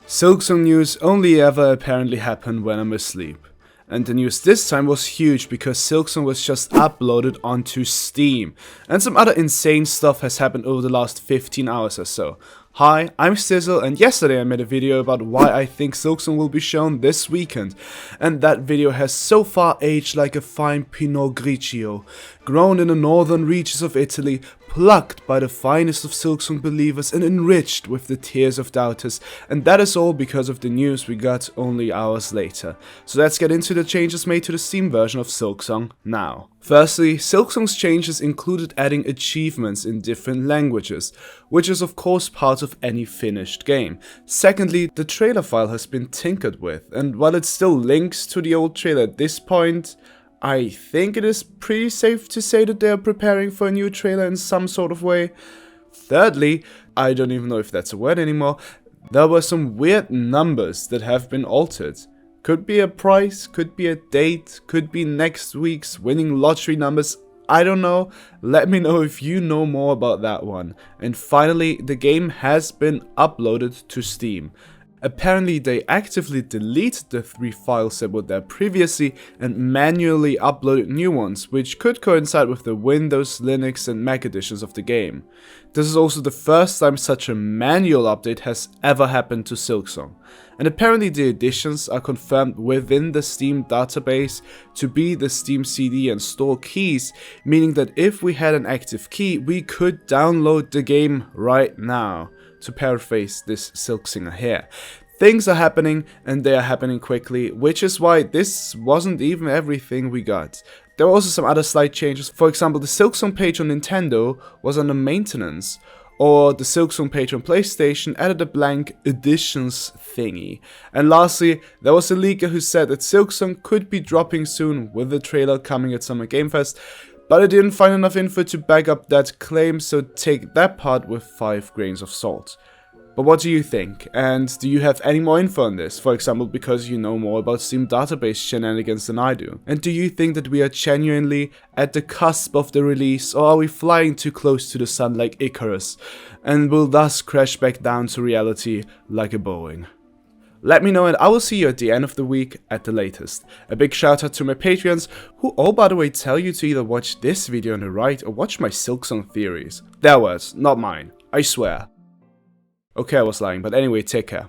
Silksong news only ever apparently happened when I'm asleep. And the news this time was huge because Silksong was just uploaded onto Steam. And some other insane stuff has happened over the last 15 hours or so. Hi, I'm stizzl, and yesterday I made a video about why I think Silksong will be shown this weekend. And that video has so far aged like a fine Pinot Grigio, grown in the northern reaches of Italy, plucked by the finest of Silksong believers and enriched with the tears of doubters, and that is all because of the news we got only hours later. So let's get into the changes made to the Steam version of Silksong now. Firstly, Silksong's changes included adding achievements in different languages, which is of course part of any finished game. Secondly, the trailer file has been tinkered with, and while it still links to the old trailer at this point, I think it is pretty safe to say that they are preparing for a new trailer in some sort of way. Thirdly, I don't even know if that's a word anymore, there were some weird numbers that have been altered. Could be a price, could be a date, could be next week's winning lottery numbers, I don't know. Let me know if you know more about that one. And finally, the game has been uploaded to Steam. Apparently they actively deleted the 3 files that were there previously and manually uploaded new ones, which could coincide with the Windows, Linux and Mac editions of the game. This is also the first time such a manual update has ever happened to Silksong. And apparently the additions are confirmed within the Steam database to be the Steam CD and store keys, meaning that if we had an active key, we could download the game right now. To paraphrase this Silksinger here. Things are happening and they are happening quickly, which is why this wasn't even everything we got. There were also some other slight changes. For example, the Silksong page on Nintendo was under maintenance, or the Silksong page on PlayStation added a blank editions thingy. And lastly, there was a leaker who said that Silksong could be dropping soon with the trailer coming at Summer Game Fest, but I didn't find enough info to back up that claim, so take that part with 5 grains of salt. But what do you think? And do you have any more info on this? For example, because you know more about Steam database shenanigans than I do. And do you think that we are genuinely at the cusp of the release, or are we flying too close to the sun like Icarus, and will thus crash back down to reality like a Boeing? Let me know and I will see you at the end of the week at the latest. A big shout out to my Patreons, who all by the way tell you to either watch this video on the right or watch my Silksong theories. Their words, not mine, I swear. Okay, I was lying, but anyway, take care.